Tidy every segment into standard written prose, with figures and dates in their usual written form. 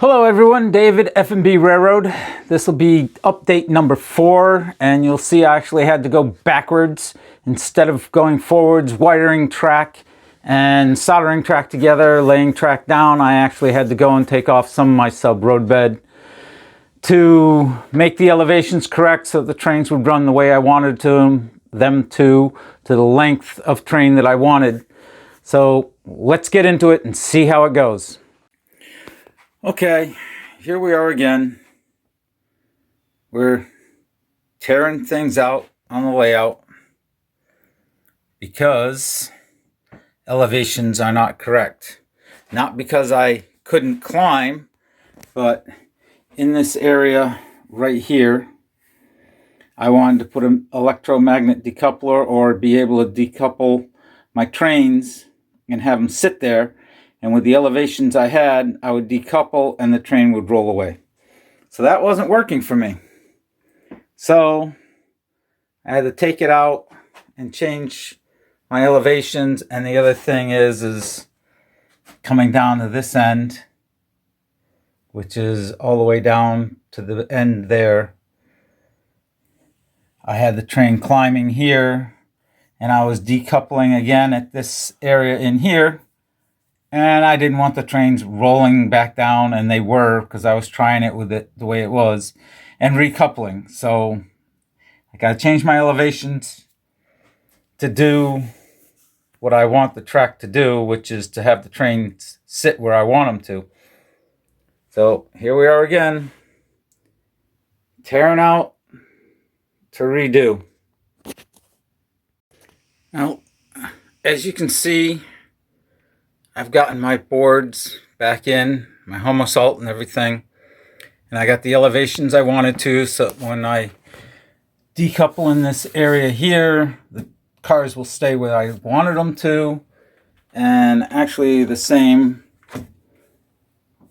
Hello everyone, David F&B Railroad. This will be update number 4, and you'll see I actually had to go backwards instead of going forwards, wiring track and soldering track together, laying track down. I actually had to go and take off some of my sub roadbed to make the elevations correct so the trains would run the way I wanted them to the length of train that I wanted. So let's get into it and see how it goes. Okay, here we are again. We're tearing things out on the layout because elevations are not correct. Not because I couldn't climb, but in this area right here, I wanted to put an electromagnet decoupler or be able to decouple my trains and have them sit there. And with the elevations I had, I would decouple and the train would roll away. So that wasn't working for me. So I had to take it out and change my elevations. And the other thing is coming down to this end, which is all the way down to the end there. I had the train climbing here, and I was decoupling again at this area in here. And I didn't want the trains rolling back down, and they were, because I was trying it with it the way it was, and recoupling. So I got to change my elevations to do what I want the track to do, which is to have the trains sit where I want them to. So here we are again, tearing out to redo. Now, as you can see, I've gotten my boards back in, my homosalt and everything. And I got the elevations I wanted to, so when I decouple in this area here, the cars will stay where I wanted them to. And actually the same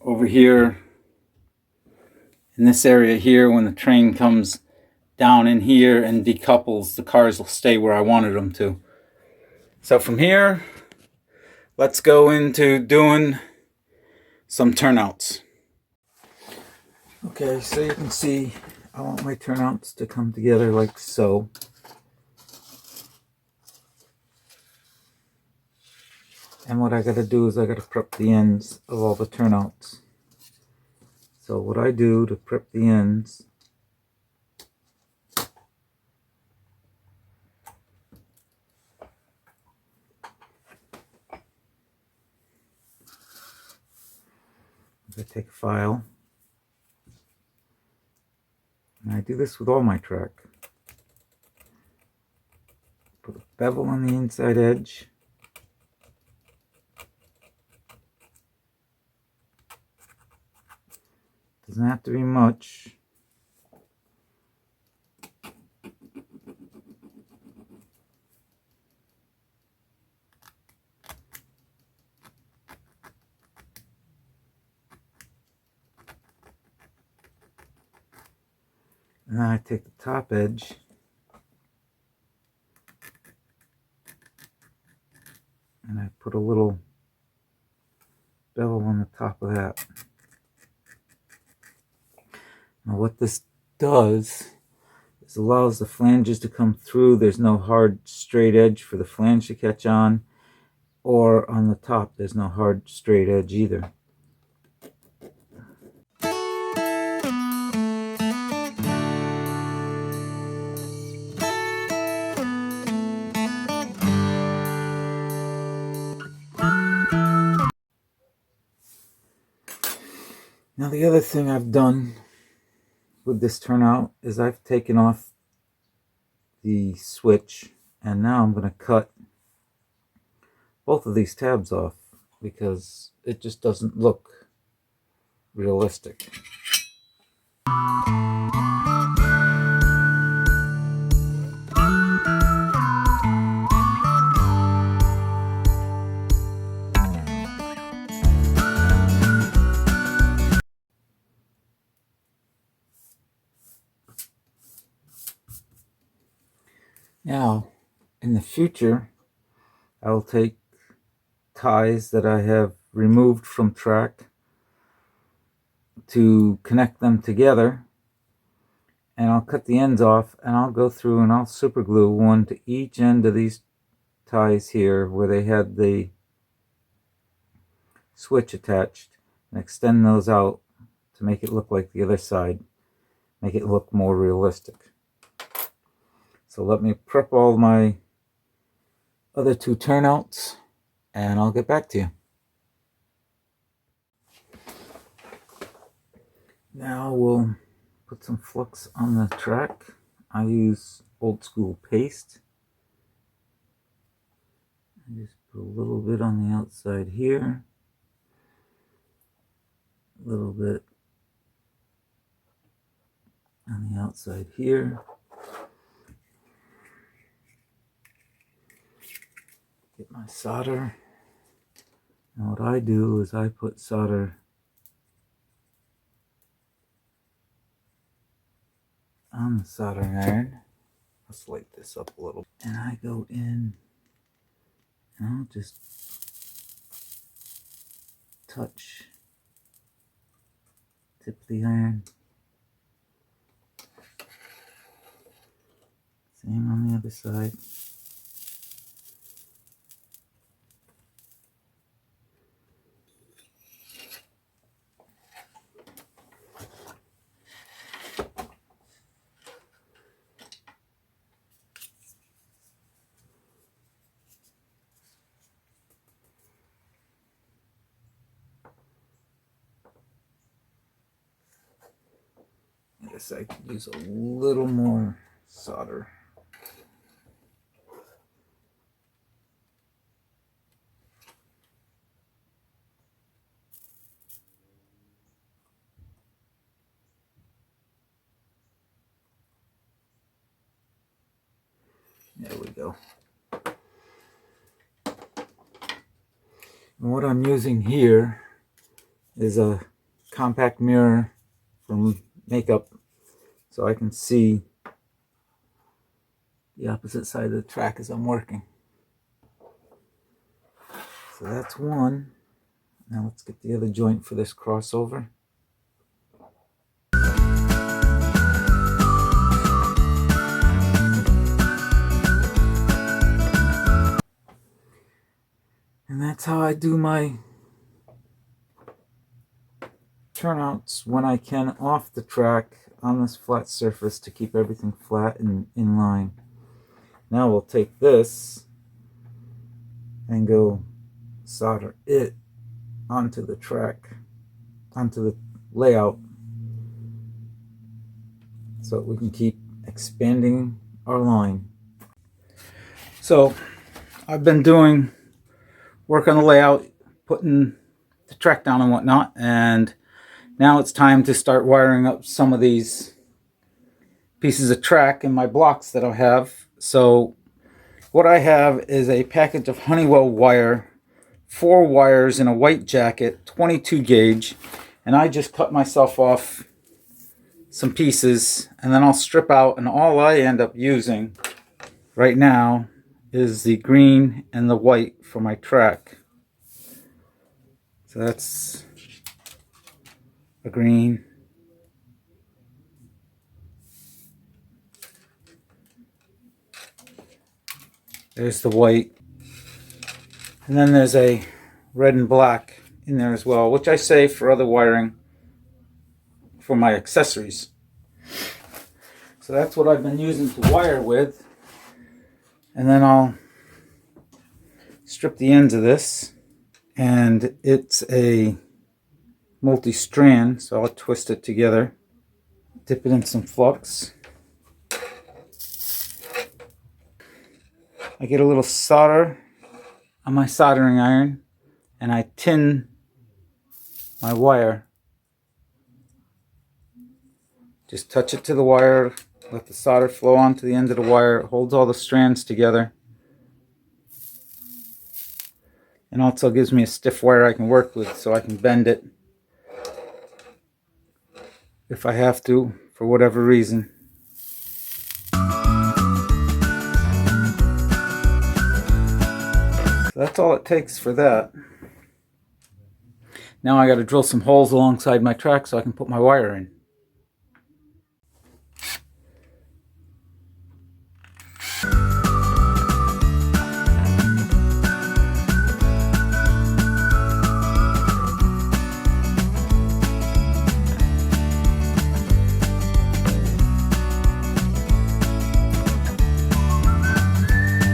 over here in this area here, when the train comes down in here and decouples, the cars will stay where I wanted them to. So from here, let's go into doing some turnouts. Okay, so you can see I want my turnouts to come together like so. And what I got to do is I got to prep the ends of all the turnouts. So what I do to prep the ends, I take a file, and I do this with all my track. Put a bevel on the inside edge. Doesn't have to be much. And then I take the top edge and I put a little bevel on the top of that. Now what this does is allows the flanges to come through. There's no hard straight edge for the flange to catch on, or on the top there's no hard straight edge either. Now the other thing I've done with this turnout is I've taken off the switch, and now I'm going to cut both of these tabs off because it just doesn't look realistic. Now, in the future, I'll take ties that I have removed from track to connect them together, and I'll cut the ends off, and I'll go through and I'll super glue one to each end of these ties here where they had the switch attached, and extend those out to make it look like the other side, make it look more realistic. So let me prep all my other two turnouts and I'll get back to you. Now we'll put some flux on the track. I use old school paste. I just put a little bit on the outside here, a little bit on the outside here. Get my solder. And what I do is I put solder on the soldering iron. Let's light this up a little. And I go in and I'll just touch, tip the iron. Same on the other side. I guess I could use a little more solder. There we go. And what I'm using here is a compact mirror from makeup, so I can see the opposite side of the track as I'm working. So that's one. Now let's get the other joint for this crossover. And that's how I do my turnouts when I can off the track on this flat surface to keep everything flat and in line. Now we'll take this and go solder it onto the track, onto the layout, so that we can keep expanding our line. So I've been doing work on the layout, putting the track down and whatnot, and now it's time to start wiring up some of these pieces of track in my blocks that I have. So what I have is a package of Honeywell wire, 4 wires in a white jacket, 22 gauge, and I just cut myself off some pieces, and then I'll strip out, and all I end up using right now is the green and the white for my track. So that's a green, there's the white, and then there's a red and black in there as well, which I save for other wiring for my accessories. So that's what I've been using to wire with. And then I'll strip the ends of this, and it's a multi-strand, so I'll twist it together, dip it in some flux. I get a little solder on my soldering iron, and I tin my wire. Just touch it to the wire, let the solder flow onto the end of the wire. It holds all the strands together, and also gives me a stiff wire I can work with, so I can bend it if I have to, for whatever reason. So that's all it takes for that. Now I got to drill some holes alongside my track so I can put my wire in.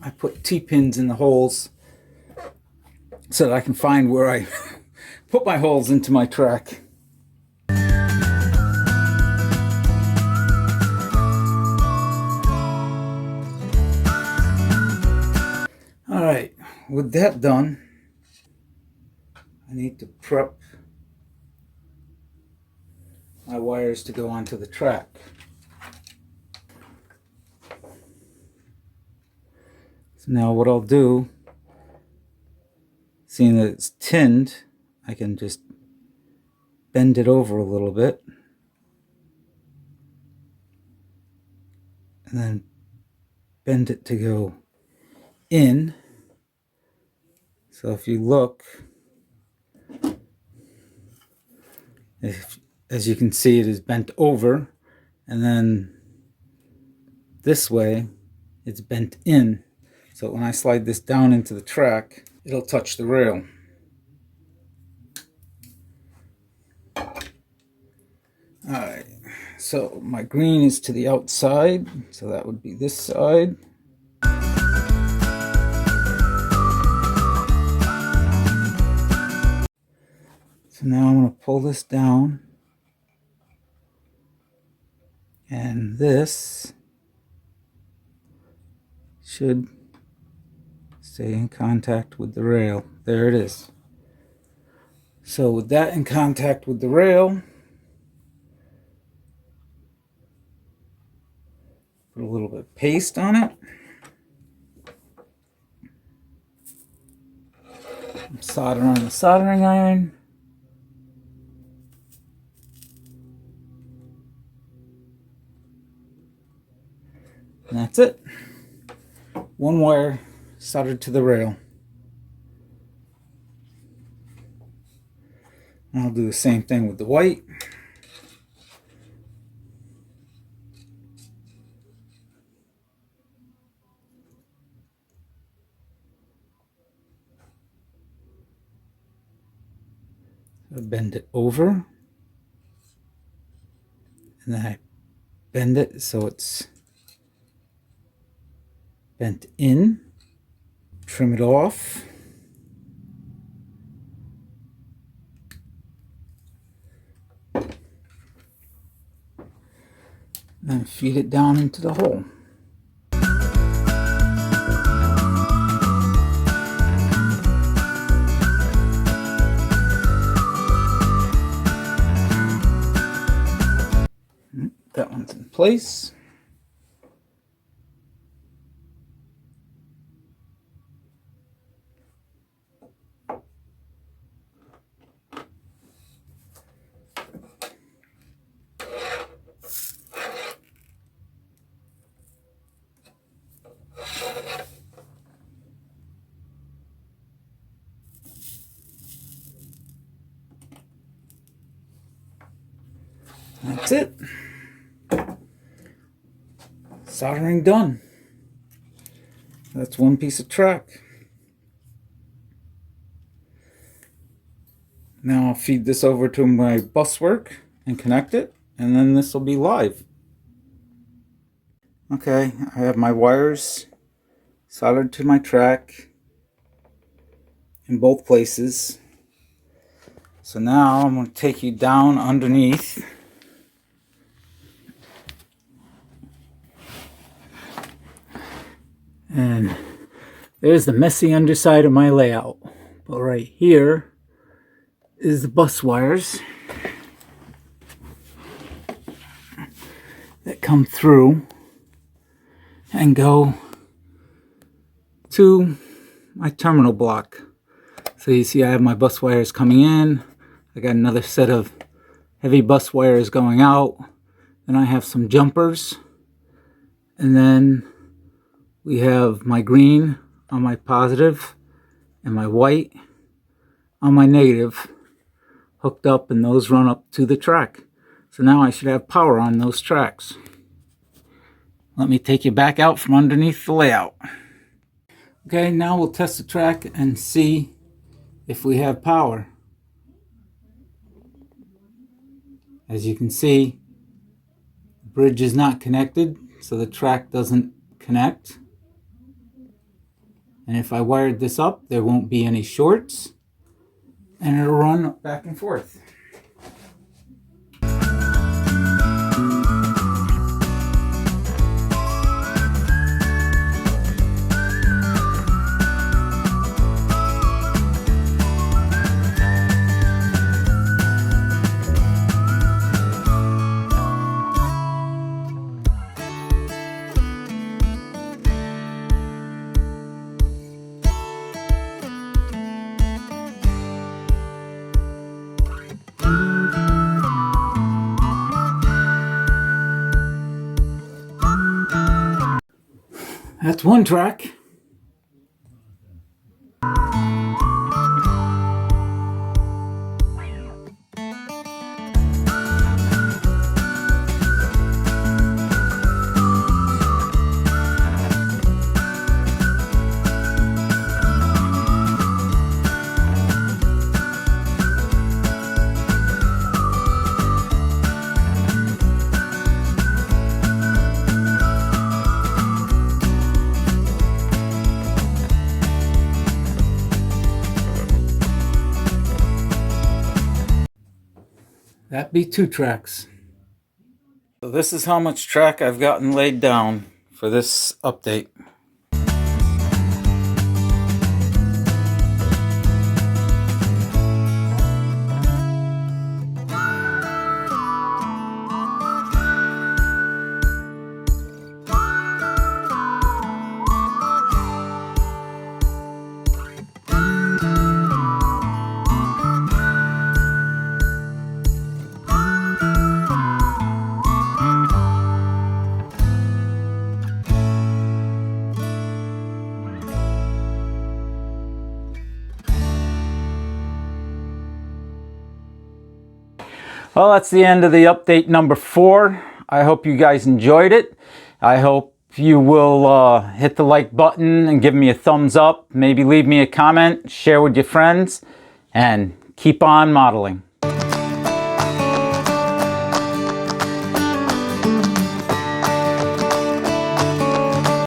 I put T-pins in the holes so that I can find where I put my holes into my track. Alright, with that done, I need to prep my wires to go onto the track. So now what I'll do, seeing that it's tinned, I can just bend it over a little bit and then bend it to go in. So if you look, as you can see, it is bent over, and then this way it's bent in. So when I slide this down into the track, it'll touch the rail. Alright, so my green is to the outside, so that would be this side. So now I'm going to pull this down, and this should stay in contact with the rail. There it is. So with that in contact with the rail, put a little bit of paste on it. Solder on the soldering iron. And that's it. One wire soldered to the rail. And I'll do the same thing with the white. I bend it over, and then I bend it so it's bent in. Trim it off. And feed it down into the hole. That one's in place. That's it. Soldering done. That's one piece of track. Now I'll feed this over to my bus work and connect it, and then this will be live. Okay, I have my wires soldered to my track in both places. So now I'm going to take you down underneath. And there's the messy underside of my layout. But right here is the bus wires that come through and go to my terminal block. So you see I have my bus wires coming in. I got another set of heavy bus wires going out. Then I have some jumpers. And then we have my green on my positive and my white on my negative hooked up, and those run up to the track. So now I should have power on those tracks. Let me take you back out from underneath the layout. Okay, now we'll test the track and see if we have power. As you can see, the bridge is not connected, so the track doesn't connect. And if I wired this up, there won't be any shorts, and it'll run back and forth. That's one track. That'd be two tracks. So this is how much track I've gotten laid down for this update. Well, that's the end of the update number 4. I hope you guys enjoyed it. I hope you will hit the like button and give me a thumbs up. Maybe leave me a comment, share with your friends, and keep on modeling.